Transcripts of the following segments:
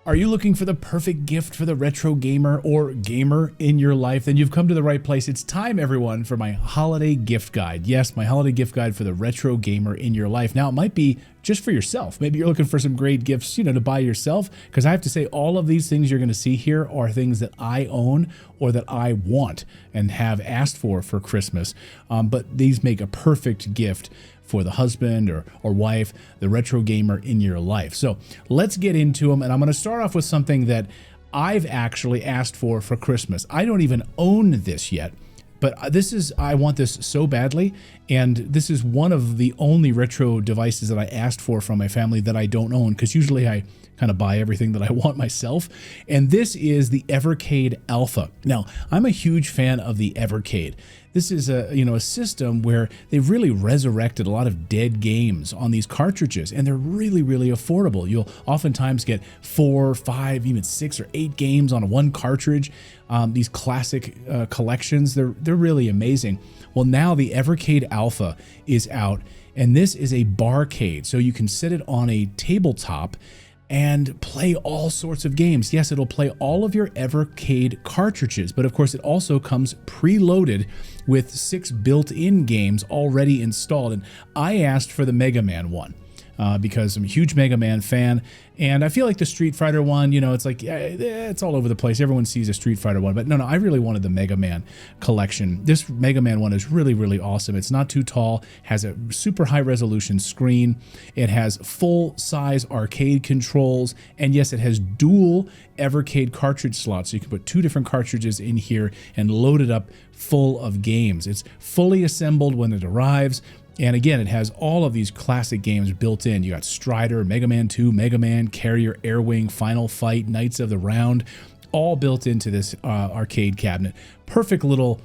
Are you looking for the perfect gift for the retro gamer or gamer in your life? Then you've come to the right place. It's time, everyone, for my holiday gift guide. Yes, my holiday gift guide for the retro gamer in your life. Now, it might be just for yourself. Maybe you're looking for some great gifts, to buy yourself. Because I have to say, all of these things you're going to see here are things that I own or that I want and have asked for Christmas. But these make a perfect gift for the husband or wife, the retro gamer in your life. So let's get into them. And I'm going to start off with something that I've actually asked for Christmas. I don't even own this yet, but I want this so badly. And this is one of the only retro devices that I asked for from my family that I don't own, because usually I kind of buy everything that I want myself. And this is the Evercade Alpha. Now, I'm a huge fan of the Evercade. This is a system where they've really resurrected a lot of dead games on these cartridges, and they're really, really affordable. You'll oftentimes get 4, 5, even 6 or 8 games on one cartridge. These classic collections, they're really amazing. Well, now the Evercade Alpha is out, and this is a barcade, so you can set it on a tabletop and play all sorts of games. Yes, it'll play all of your Evercade cartridges, but of course it also comes preloaded with 6 built-in games already installed. And I asked for the Mega Man one because I'm a huge Mega Man fan. And I feel like the Street Fighter one, it's like, it's all over the place. Everyone sees a Street Fighter one, but no, I really wanted the Mega Man collection. This Mega Man one is really, really awesome. It's not too tall, has a super high resolution screen. It has full size arcade controls. And yes, it has dual Evercade cartridge slots. So you can put 2 different cartridges in here and load it up full of games. It's fully assembled when it arrives. And again, it has all of these classic games built in. You got Strider, Mega Man 2, Mega Man, Carrier, Airwing, Final Fight, Knights of the Round, all built into this arcade cabinet. Perfect little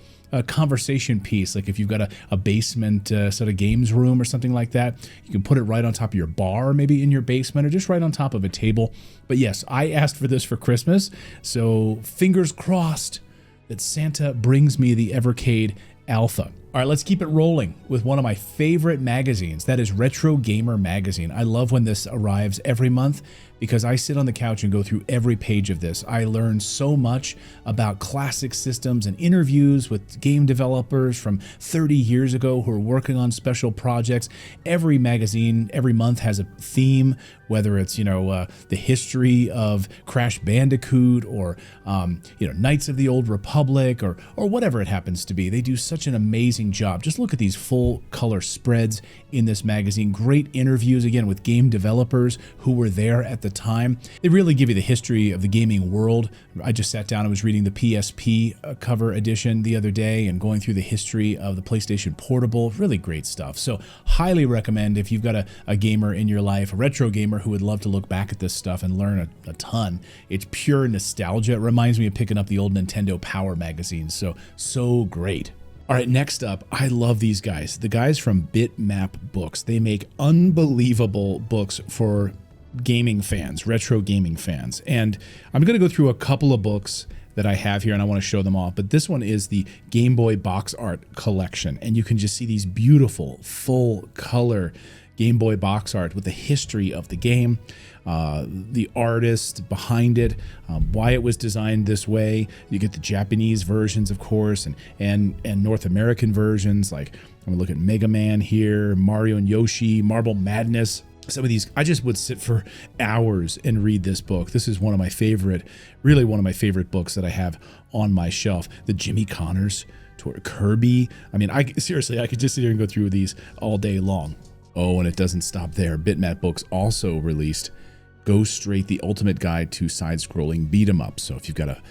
conversation piece. Like if you've got a basement sort of games room or something like that, you can put it right on top of your bar, maybe in your basement, or just right on top of a table. But yes, I asked for this for Christmas, so fingers crossed that Santa brings me the Evercade Alpha. All right, let's keep it rolling with one of my favorite magazines. That is Retro Gamer Magazine. I love when this arrives every month because I sit on the couch and go through every page of this. I learn so much about classic systems and interviews with game developers from 30 years ago who are working on special projects. Every magazine, every month has a theme, whether it's, the history of Crash Bandicoot or, Knights of the Old Republic or whatever it happens to be. They do such an amazing job. Just look at these full color spreads in this magazine. Great interviews, again, with game developers who were there at the time. They really give you the history of the gaming world. I just sat down and was reading the PSP cover edition the other day and going through the history of the PlayStation Portable. Really great stuff. So highly recommend if you've got a gamer in your life, a retro gamer who would love to look back at this stuff and learn a ton. It's pure nostalgia. It reminds me of picking up the old Nintendo Power magazines. So great. All right, next up, I love these guys. The guys from Bitmap Books. They make unbelievable books for gaming fans, retro gaming fans. And I'm going to go through a couple of books that I have here and I want to show them off. But this one is the Game Boy box art collection. And you can just see these beautiful full color Game Boy box art with the history of the game, the artist behind it, why it was designed this way. You get the Japanese versions, of course, and North American versions. Like I'm gonna look at Mega Man here, Mario and Yoshi, Marble Madness. Some of these, I just would sit for hours and read this book. This is one of my favorite, really one of my favorite books that I have on my shelf. The Jimmy Connors, Kirby. I mean, seriously, I could just sit here and go through these all day long. Oh, and it doesn't stop there. Bitmap Books also released Go Straight, the Ultimate Guide to Side-Scrolling Beat-em-Ups. So if you've got a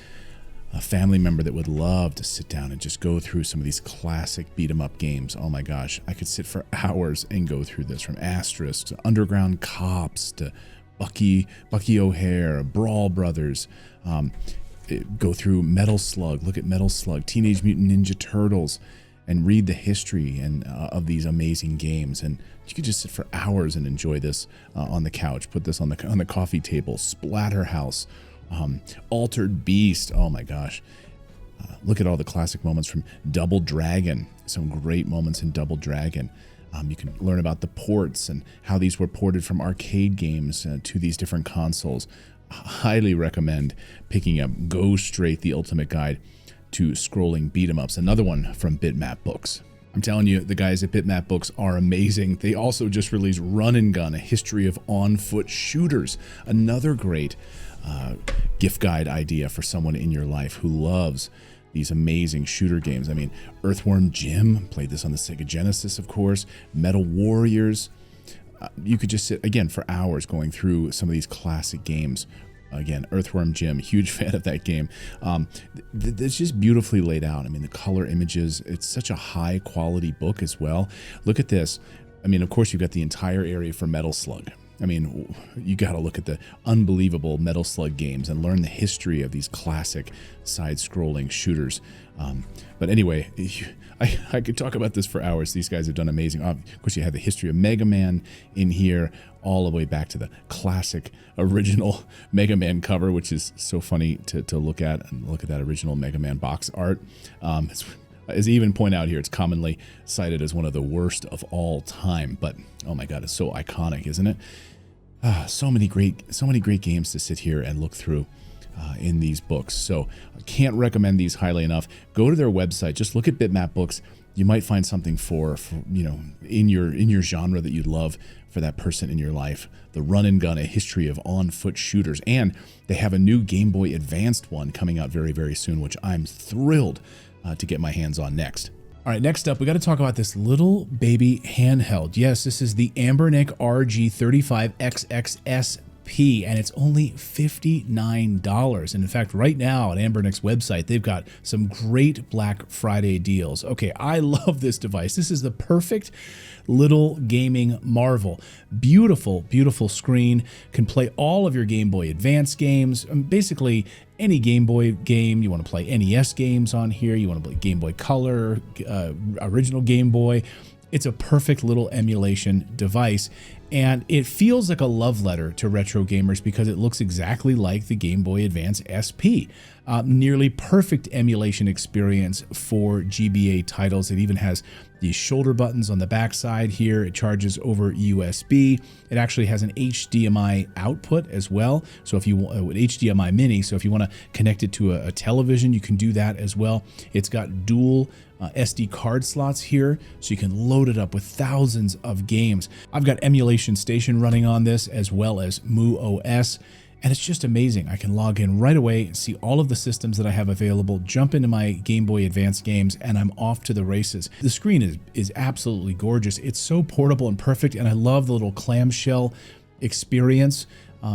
family member that would love to sit down and just go through some of these classic beat-em-up games, oh my gosh, I could sit for hours and go through this, from Asterisk to Underground Cops to Bucky O'Hare, Brawl Brothers, go through Metal Slug, look at Metal Slug, Teenage Mutant Ninja Turtles, and read the history of these amazing games. And you could just sit for hours and enjoy this on the couch. Put this on the coffee table. Splatterhouse, Altered Beast. Oh my gosh. Look at all the classic moments from Double Dragon. Some great moments in Double Dragon. You can learn about the ports and how these were ported from arcade games to these different consoles. highly recommend picking up Go Straight, the ultimate guide to scrolling beat 'em ups, another one from Bitmap Books. I'm telling you, the guys at Bitmap Books are amazing. They also just released Run and Gun, a history of on-foot shooters, another great gift guide idea for someone in your life who loves these amazing shooter games. I mean, Earthworm Jim, played this on the Sega Genesis, of course, Metal Warriors. You could just sit, again, for hours going through some of these classic games. Again, Earthworm Jim, huge fan of that game. It's just beautifully laid out. I mean, the color images, it's such a high quality book as well. Look at this. I mean, of course, you've got the entire area for Metal Slug. I mean, you got to look at the unbelievable Metal Slug games and learn the history of these classic side-scrolling shooters. But anyway, I could talk about this for hours. These guys have done amazing. Of course, you have the history of Mega Man in here, all the way back to the classic original Mega Man cover, which is so funny to look at, and look at that original Mega Man box art. As I even point out here, it's commonly cited as one of the worst of all time, but oh my God, it's so iconic, isn't it? So many great games to sit here and look through in these books. So I can't recommend these highly enough. Go to their website, just look at Bitmap Books. You might find something for you know, in your genre that you love for that person in your life. The Run and Gun, a history of on-foot shooters, and they have a new Game Boy Advanced one coming out very, very soon, which I'm thrilled to get my hands on next. All right, next up, we got to talk about this little baby handheld. Yes, this is the Anbernic RG35XXSP, and it's only $59. And in fact, right now on Anbernic's website, they've got some great Black Friday deals. Okay, I love this device. This is the perfect little gaming marvel. Beautiful, beautiful screen. Can play all of your Game Boy Advance games. Basically, any Game Boy game. You want to play NES games on here. You want to play Game Boy Color, original Game Boy. It's a perfect little emulation device, and it feels like a love letter to retro gamers because it looks exactly like the Game Boy Advance SP. Nearly perfect emulation experience for GBA titles. It even has these shoulder buttons on the back side here. It charges over USB. It actually has an HDMI output as well. So if you want HDMI Mini, so if you want to connect it to a television, you can do that as well. It's got dual SD card slots here, so you can load it up with thousands of games. I've got Emulation Station running on this, as well as MuOS. And it's just amazing. I can log in right away, see all of the systems that I have available, jump into my Game Boy Advance games, and I'm off to the races. The screen is absolutely gorgeous. It's so portable and perfect, and I love the little clamshell experience.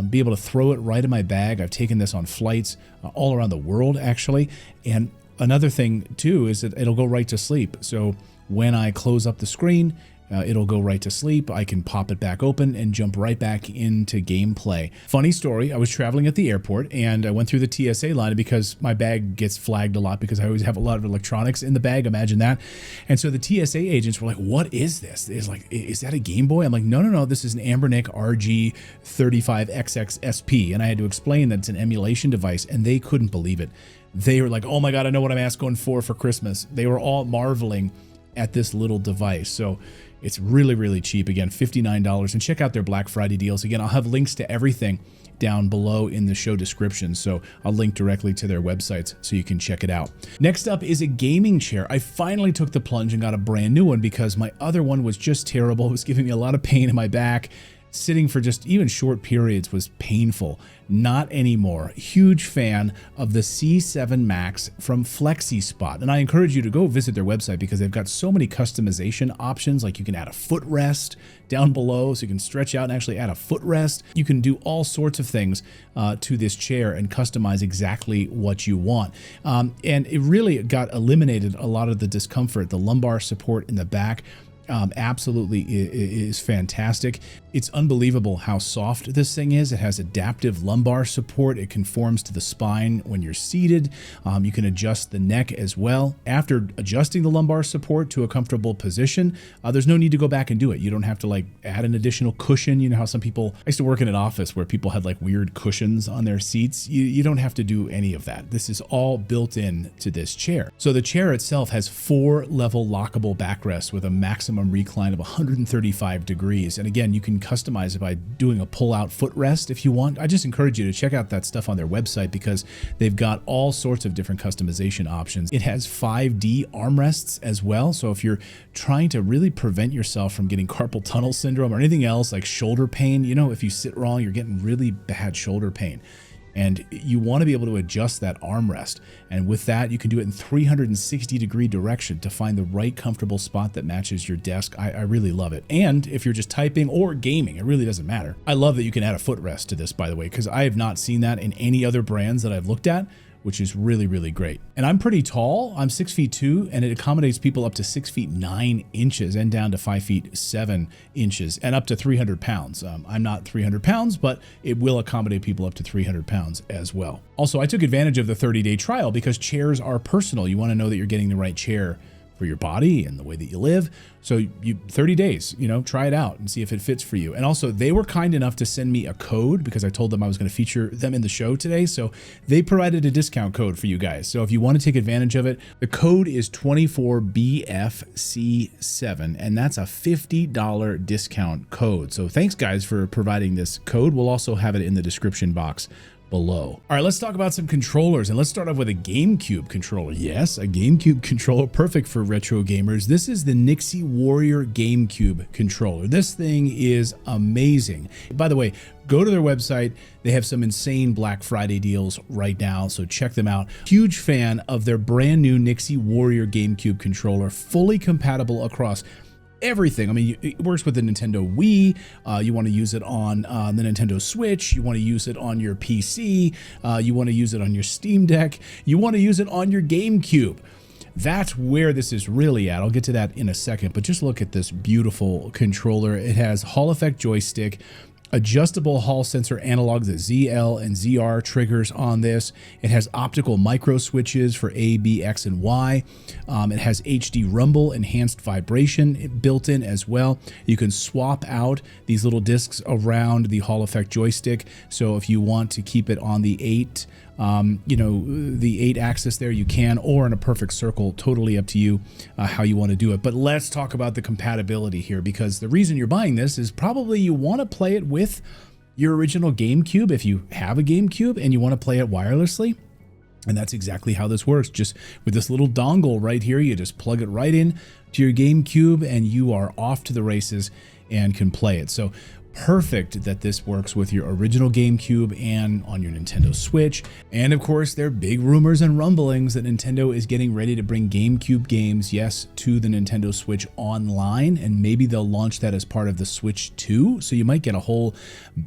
Be able to throw it right in my bag. I've taken this on flights all around the world, actually. And another thing, too, is that it'll go right to sleep. So when I close up the screen, it'll go right to sleep. I can pop it back open and jump right back into gameplay. Funny story, I was traveling at the airport and I went through the TSA line because my bag gets flagged a lot because I always have a lot of electronics in the bag, imagine that. And so the TSA agents were like, what is this? Is that a Game Boy? I'm like, no, this is an Anbernic RG35XXSP. And I had to explain that it's an emulation device, and they couldn't believe it. They were like, oh my God, I know what I'm asking for Christmas. They were all marveling at this little device. So it's really, really cheap. Again, $59. And check out their Black Friday deals. Again, I'll have links to everything down below in the show description. So I'll link directly to their websites so you can check it out. Next up is a gaming chair. I finally took the plunge and got a brand new one because my other one was just terrible. It was giving me a lot of pain in my back. Sitting for just even short periods was painful. Not anymore. Huge fan of the C7 Max from FlexiSpot. And I encourage you to go visit their website because they've got so many customization options. Like you can add a footrest down below so you can stretch out and actually add a footrest. You can do all sorts of things to this chair and customize exactly what you want. And it really got eliminated a lot of the discomfort, the lumbar support in the back. Absolutely is fantastic. It's unbelievable how soft this thing is. It has adaptive lumbar support. It conforms to the spine when you're seated. You can adjust the neck as well. After adjusting the lumbar support to a comfortable position, there's no need to go back and do it. You don't have to like add an additional cushion. You know how some people, I used to work in an office where people had like weird cushions on their seats. You don't have to do any of that. This is all built in to this chair. So the chair itself has 4 level lockable backrests with a maximum maximum recline of 135 degrees. And again, you can customize it by doing a pull-out footrest if you want. I just encourage you to check out that stuff on their website because they've got all sorts of different customization options. It has 5D armrests as well. So if you're trying to really prevent yourself from getting carpal tunnel syndrome or anything else like shoulder pain, you know, if you sit wrong, you're getting really bad shoulder pain. And you want to be able to adjust that armrest. And with that, you can do it in 360-degree direction to find the right comfortable spot that matches your desk. I really love it. And if you're just typing or gaming, it really doesn't matter. I love that you can add a footrest to this, by the way, because I have not seen that in any other brands that I've looked at, which is really, really great. And I'm pretty tall. I'm 6'2", and it accommodates people up to 6 feet 9 inches and down to 5 feet 7 inches and up to 300 pounds. I'm not 300 pounds, but it will accommodate people up to 300 pounds as well. Also, I took advantage of the 30-day trial because chairs are personal. You want to know that you're getting the right chair for your body and the way that you live. So 30 days, you know, try it out and see if it fits for you. And also they were kind enough to send me a code because I told them I was going to feature them in the show today. So they provided a discount code for you guys. So if you want to take advantage of it, the code is 24BFC7 and that's a $50 discount code. So thanks guys for providing this code. We'll also have it in the description box below. All right, let's talk about some controllers and let's start off with a GameCube controller. Yes, a GameCube controller, perfect for retro gamers. This is the NYXI Warrior GameCube controller. This thing is amazing. By the way, go to their website. They have some insane Black Friday deals right now, so check them out. Huge fan of their brand new NYXI Warrior GameCube controller, fully compatible across everything. I mean, it works with the Nintendo Wii. You want to use it on the Nintendo Switch. You want to use it on your PC. You want to use it on your Steam Deck. You want to use it on your GameCube. That's where this is really at. I'll get to that in a second, but just look at this beautiful controller. It has Hall effect joystick, adjustable Hall sensor analogs, the ZL and ZR triggers on this. It has optical micro switches for A, B, X, and Y. It has HD rumble, enhanced vibration built in as well. You can swap out these little discs around the Hall effect joystick. So if you want to keep it on the 8, the 8 axis there, you can, or in a perfect circle, totally up to you how you want to do it. But let's talk about the compatibility here, because the reason you're buying this is probably you want to play it with your original GameCube if you have a GameCube and you want to play it wirelessly. And that's exactly how this works. Just with this little dongle right here, you just plug it right in to your GameCube and you are off to the races and can play it. So perfect that this works with your original GameCube and on your Nintendo Switch. And of course, there are big rumors and rumblings that Nintendo is getting ready to bring GameCube games, yes, to the Nintendo Switch online, and maybe they'll launch that as part of the Switch 2. So you might get a whole,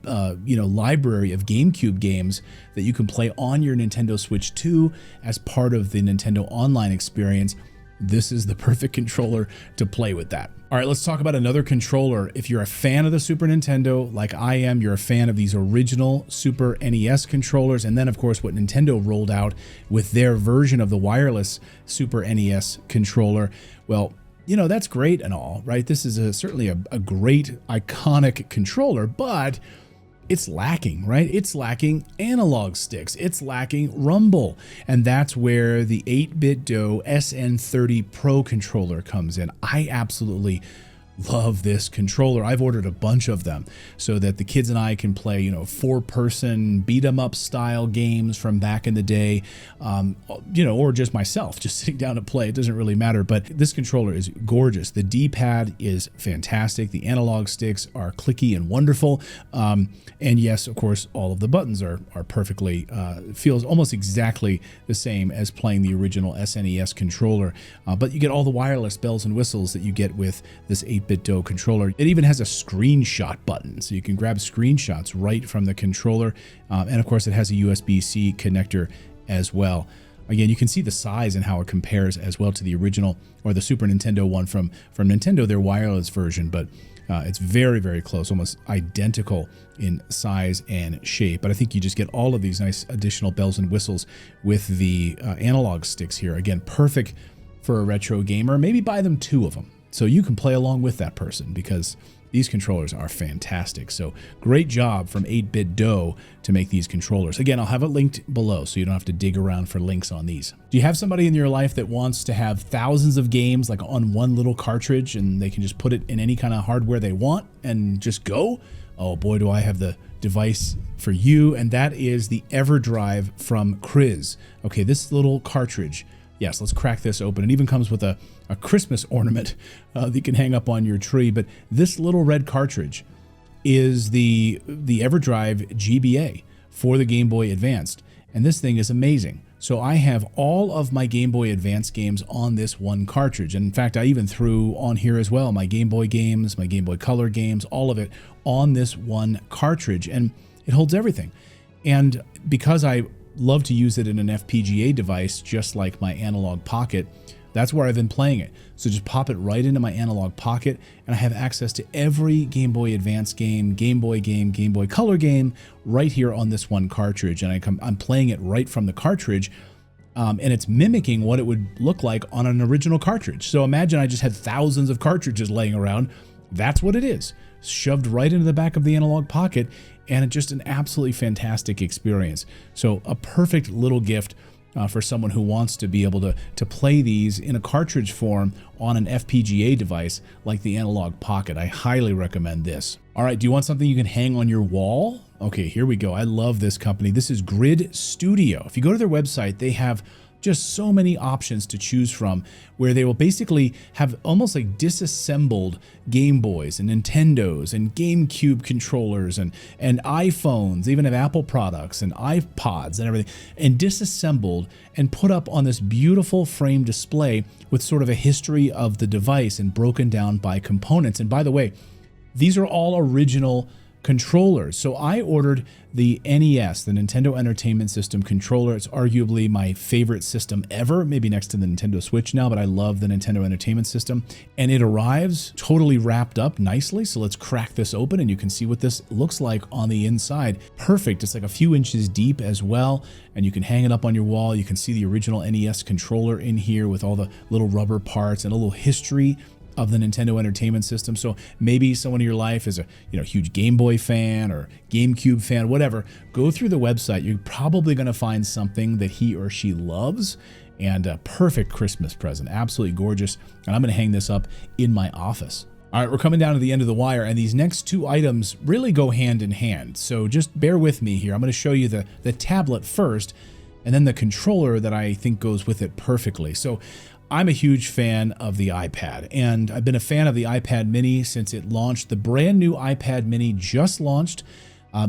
library of GameCube games that you can play on your Nintendo Switch 2 as part of the Nintendo Online experience. This is the perfect controller to play with that. All right, let's talk about another controller. If you're a fan of the Super Nintendo, like I am, you're a fan of these original Super NES controllers, and then of course what Nintendo rolled out with their version of the wireless Super NES controller, well, that's great and all, right? This is certainly a great, iconic controller, but it's lacking, right? It's lacking analog sticks. It's lacking rumble. And that's where the 8BitDo SN30 Pro controller comes in. I absolutely love this controller. I've ordered a bunch of them so that the kids and I can play, 4-person beat 'em up style games from back in the day, or just myself, just sitting down to play. It doesn't really matter, but this controller is gorgeous. The D-pad is fantastic. The analog sticks are clicky and wonderful. And yes, of course, all of the buttons are perfectly, feels almost exactly the same as playing the original SNES controller. But you get all the wireless bells and whistles that you get with this 8BitDo controller. It even has a screenshot button, so you can grab screenshots right from the controller. And of course, it has a USB-C connector as well. Again, you can see the size and how it compares as well to the original or the Super Nintendo one from Nintendo, their wireless version, but it's very, very close, almost identical in size and shape. But I think you just get all of these nice additional bells and whistles with the analog sticks here. Again, perfect for a retro gamer. Maybe buy them 2 of them, so you can play along with that person, because These controllers are fantastic. So great job from 8-Bit Dough to make these controllers. Again, I'll have it linked below so you don't have to dig around for links on these. Do you have somebody in your life that wants to have thousands of games like on one little cartridge and they can just put it in any kind of hardware they want and just go? Oh boy, do I have the device for you, and that is the Everdrive from Kriz. Okay, this little cartridge. Yes, let's crack this open. It even comes with a Christmas ornament that you can hang up on your tree. But this little red cartridge is the Everdrive GBA for the Game Boy Advanced. And this thing is amazing. So I have all of my Game Boy Advance games on this one cartridge. And in fact, I even threw on here as well my Game Boy games, my Game Boy Color games, all of it on this one cartridge. And it holds everything. And because I love to use it in an FPGA device, just like my Analog Pocket, that's where I've been playing it. So just pop it right into my Analog Pocket, and I have access to every Game Boy Advance game, Game Boy Color game, right here on this one cartridge. And I'm playing it right from the cartridge, and it's mimicking what it would look like on an original cartridge. So imagine I just had thousands of cartridges laying around. That's what it is, shoved right into the back of the Analog Pocket, and it's just an absolutely fantastic experience. So a perfect little gift for someone who wants to be able to play these in a cartridge form on an FPGA device like the Analog Pocket. I highly recommend this. All right, do you want something you can hang on your wall? Okay, here we go. I love this company. This is Grid Studio. If you go to their website, they have just so many options to choose from, where they will basically have almost like disassembled Game Boys and Nintendos and GameCube controllers and iPhones, even have Apple products and iPods and everything, and disassembled and put up on this beautiful frame display with sort of a history of the device and broken down by components. And by the way, these are all original controllers. So I ordered the NES, the Nintendo Entertainment System controller. It's arguably my favorite system ever, maybe next to the Nintendo Switch now, but I love the Nintendo Entertainment System. And it arrives totally wrapped up nicely. So let's crack this open and you can see what this looks like on the inside. Perfect. It's like a few inches deep as well. And you can hang it up on your wall. You can see the original NES controller in here with all the little rubber parts and a little history of the Nintendo Entertainment System. So maybe someone in your life is a huge Game Boy fan or GameCube fan, whatever. Go through the website. You're probably going to find something that he or she loves, and a perfect Christmas present. Absolutely gorgeous. And I'm going to hang this up in my office. All right, we're coming down to the end of the wire, and these next two items really go hand in hand. So just bear with me here. I'm going to show you the tablet first, and then the controller that I think goes with it perfectly. So I'm a huge fan of the iPad, and I've been a fan of the iPad Mini since it launched. The brand new iPad Mini just launched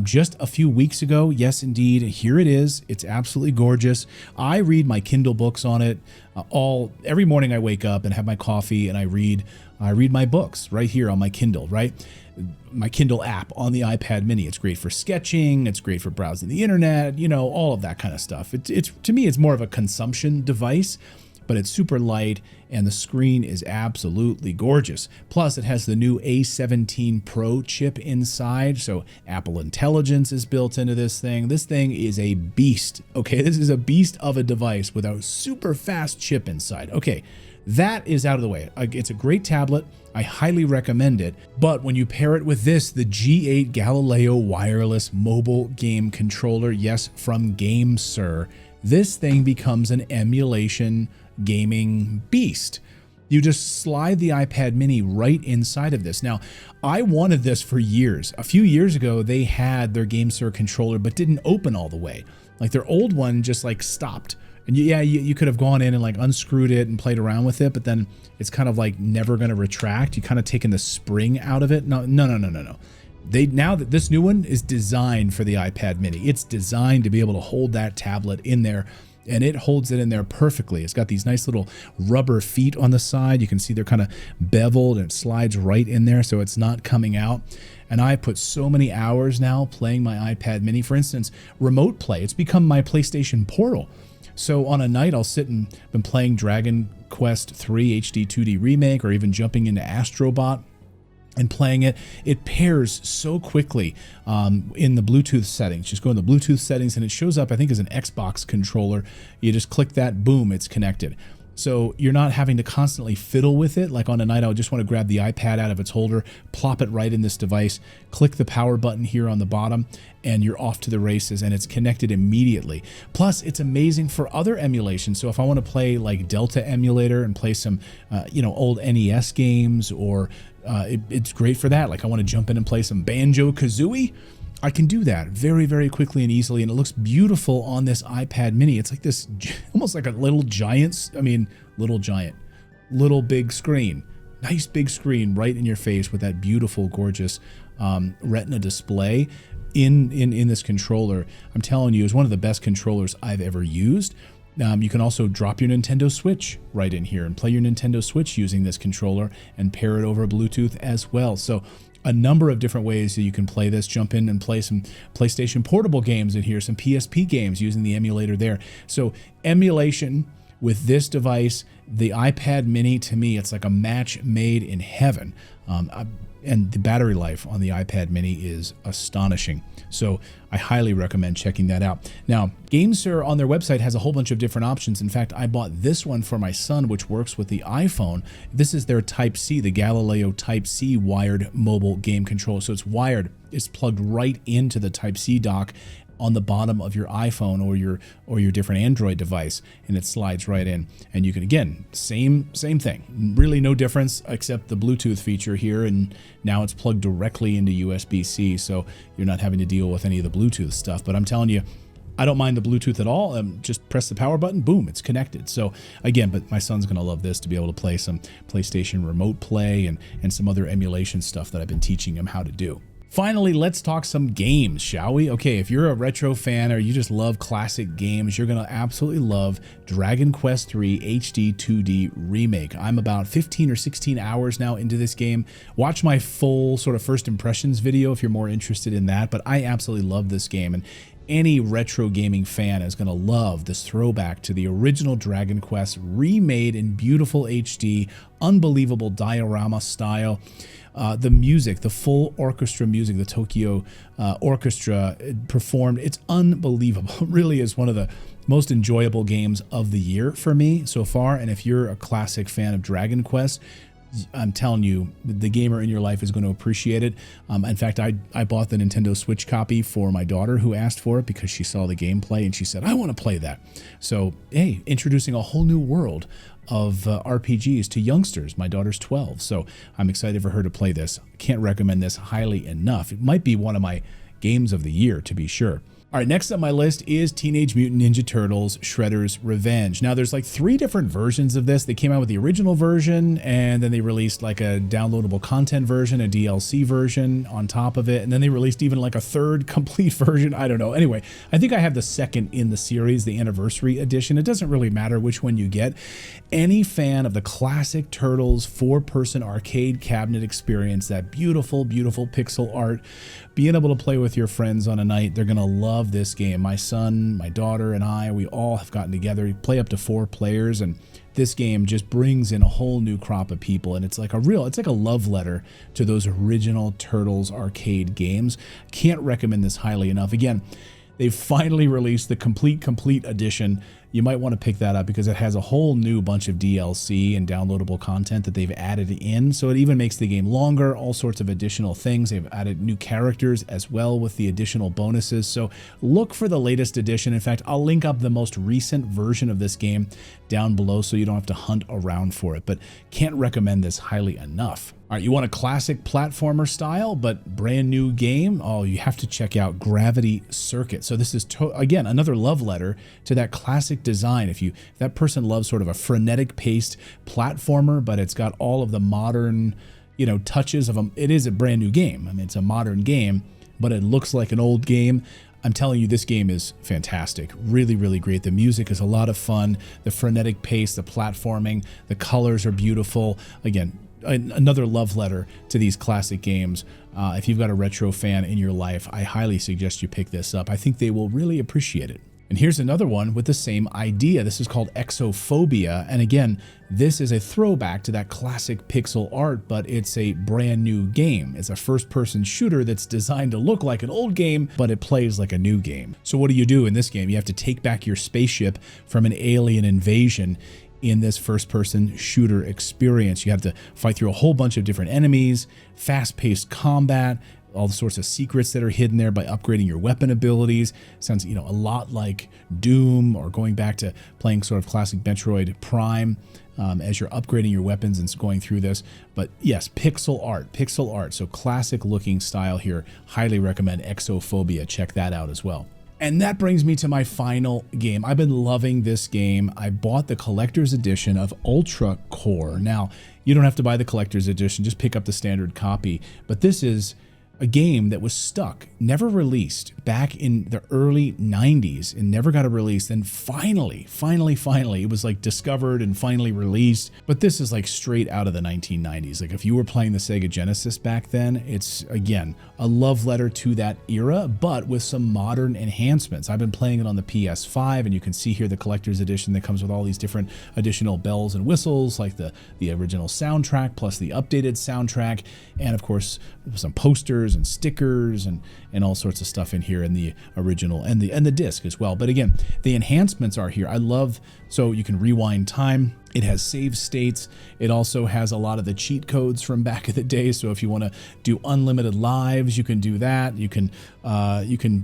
just a few weeks ago. Yes, indeed. Here it is. It's absolutely gorgeous. I read my Kindle books on it every morning. I wake up and have my coffee, and I read my books right here on my Kindle, right? My Kindle app on the iPad Mini. It's great for sketching. It's great for browsing the internet, all of that kind of stuff. It's to me, it's more of a consumption device, but it's super light, and the screen is absolutely gorgeous. Plus, it has the new A17 Pro chip inside, so Apple Intelligence is built into this thing. This thing is a beast, okay? This is a beast of a device with a super fast chip inside. Okay, that is out of the way. It's a great tablet. I highly recommend it. But when you pair it with this, the G8 Galileo wireless mobile game controller, yes, from GameSir, this thing becomes an emulation gaming beast. You just slide the iPad Mini right inside of this. Now, I wanted this for years. A few years ago, they had their GameSir controller, but didn't open all the way. Like their old one just like stopped. And yeah, you could have gone in and like unscrewed it and played around with it, but then it's kind of like never going to retract. You kind of taken the spring out of it. No. Now that this new one is designed for the iPad Mini, it's designed to be able to hold that tablet in there, and it holds it in there perfectly. It's got these nice little rubber feet on the side. You can see they're kind of beveled, and it slides right in there, so it's not coming out. And I put so many hours now playing my iPad Mini. For instance, remote play. It's become my PlayStation Portal. So on a night, I'll sit and been playing Dragon Quest III HD 2D Remake, or even jumping into Astrobot and playing it. It pairs so quickly in the Bluetooth settings. Just go in the Bluetooth settings and it shows up, I think, as an Xbox controller. You just click that, boom, it's connected. So you're not having to constantly fiddle with it. Like on a night, I would just want to grab the iPad out of its holder, plop it right in this device, click the power button here on the bottom, and you're off to the races, and it's connected immediately. Plus, it's amazing for other emulations. So if I want to play like Delta Emulator and play some, old NES games, or it's great for that. Like I want to jump in and play some Banjo-Kazooie, I can do that very, very quickly and easily, and it looks beautiful on this iPad mini. It's like this, almost like a little big screen. Nice big screen right in your face with that beautiful, gorgeous Retina display in this controller. I'm telling you, it's one of the best controllers I've ever used. You can also drop your Nintendo Switch right in here and play your Nintendo Switch using this controller and pair it over Bluetooth as well. So a number of different ways that you can play this. Jump in and play some PlayStation Portable games in here, some PSP games using the emulator there. So emulation with this device, the iPad mini, to me, it's like a match made in heaven. And the battery life on the iPad mini is astonishing. So I highly recommend checking that out. Now, GameSir on their website has a whole bunch of different options. In fact, I bought this one for my son, which works with the iPhone. This is their Type-C, the Galileo Type-C wired mobile game controller. So it's wired, it's plugged right into the Type-C dock on the bottom of your iPhone or your different Android device, and it slides right in. And you can, again, same thing, really no difference except the Bluetooth feature here, and now it's plugged directly into USB-C, so you're not having to deal with any of the Bluetooth stuff. But I'm telling you, I don't mind the Bluetooth at all. Just press the power button, boom, it's connected. So again, but my son's gonna love this, to be able to play some PlayStation Remote Play and some other emulation stuff that I've been teaching him how to do. Finally, let's talk some games, shall we? Okay, if you're a retro fan or you just love classic games, you're going to absolutely love Dragon Quest III HD 2D Remake. I'm about 15 or 16 hours now into this game. Watch my full sort of first impressions video if you're more interested in that, but I absolutely love this game. And any retro gaming fan is going to love this throwback to the original Dragon Quest, remade in beautiful HD, unbelievable diorama style. The music, the full orchestra music, the Tokyo Orchestra performed, it's unbelievable. It really is one of the most enjoyable games of the year for me so far. And if you're a classic fan of Dragon Quest, I'm telling you, the gamer in your life is going to appreciate it. In fact, I bought the Nintendo Switch copy for my daughter, who asked for it because she saw the gameplay and she said, I want to play that. So, hey, introducing a whole new world of RPGs to youngsters. My daughter's 12, so I'm excited for her to play this. Can't recommend this highly enough. It might be one of my games of the year, to be sure. All right, next on my list is Teenage Mutant Ninja Turtles Shredder's Revenge. Now, there's like 3 different versions of this. They came out with the original version, and then they released like a downloadable content version, a DLC version on top of it, and then they released even like a 3rd complete version. I don't know. Anyway, I think I have the 2nd in the series, the Anniversary Edition. It doesn't really matter which one you get. Any fan of the classic Turtles 4-person arcade cabinet experience, that beautiful, beautiful pixel art, being able to play with your friends on a night, they're going to love this game. My son, my daughter, and I, we all have gotten together. We play up to 4 players, and this game just brings in a whole new crop of people, and it's like a love letter to those original Turtles arcade games. Can't recommend this highly enough. Again, they've finally released the complete edition. You might want to pick that up because it has a whole new bunch of DLC and downloadable content that they've added in. So it even makes the game longer, all sorts of additional things. They've added new characters as well with the additional bonuses. So look for the latest edition. In fact, I'll link up the most recent version of this game down below so you don't have to hunt around for it. But can't recommend this highly enough. All right, you want a classic platformer style, but brand new game? Oh, you have to check out Gravity Circuit. So this is, again, another love letter to that classic design. If that person loves sort of a frenetic paced platformer, but it's got all of the modern, touches of them. It is a brand new game. I mean, it's a modern game, but it looks like an old game. I'm telling you, this game is fantastic. Really, really great. The music is a lot of fun. The frenetic pace, the platforming, the colors are beautiful. Again, another love letter to these classic games. If you've got a retro fan in your life, I highly suggest you pick this up. I think they will really appreciate it. And here's another one with the same idea. This is called Exophobia. And again, this is a throwback to that classic pixel art, but it's a brand new game. It's a first-person shooter that's designed to look like an old game, but it plays like a new game. So what do you do in this game? You have to take back your spaceship from an alien invasion in this first-person shooter experience. You have to fight through a whole bunch of different enemies, fast-paced combat, all the sorts of secrets that are hidden there by upgrading your weapon abilities. Sounds, a lot like Doom, or going back to playing sort of classic Metroid Prime as you're upgrading your weapons and going through this. But yes, pixel art. So classic looking style here. Highly recommend Exophobia. Check that out as well. And that brings me to my final game. I've been loving this game. I bought the collector's edition of Ultracore. Now, you don't have to buy the collector's edition, just pick up the standard copy. But this is a game that was stuck, never released back in the early 90s and never got a release. Then finally, it was like discovered and finally released. But this is like straight out of the 1990s. Like if you were playing the Sega Genesis back then, it's again, a love letter to that era, but with some modern enhancements. I've been playing it on the PS5, and you can see here the collector's edition that comes with all these different additional bells and whistles, like the original soundtrack plus the updated soundtrack. And of course, some posters and stickers and all sorts of stuff in here in the original and the disc as well. But again, the enhancements are here. I love, so you can rewind time. It has save states. It also has a lot of the cheat codes from back in the day. So if you want to do unlimited lives, you can do that. You can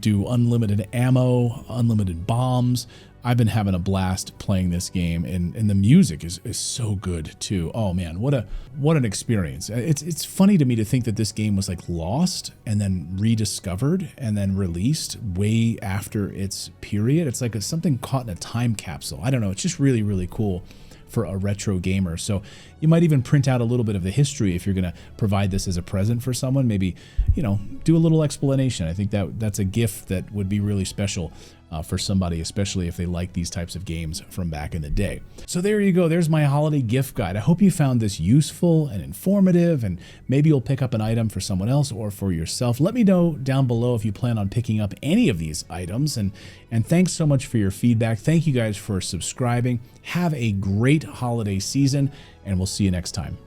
do unlimited ammo, unlimited bombs. I've been having a blast playing this game, and the music is so good too. Oh man, what an experience. It's funny to me to think that this game was like lost and then rediscovered and then released way after its period. It's like something caught in a time capsule. I don't know. It's just really, really cool for a retro gamer. So you might even print out a little bit of the history if you're going to provide this as a present for someone. Maybe, do a little explanation. I think that's a gift that would be really special for somebody, especially if they like these types of games from back in the day. So there you go. There's my holiday gift guide. I hope you found this useful and informative, and maybe you'll pick up an item for someone else or for yourself. Let me know down below if you plan on picking up any of these items, and thanks so much for your feedback. Thank you guys for subscribing. Have a great holiday season, and we'll see you next time.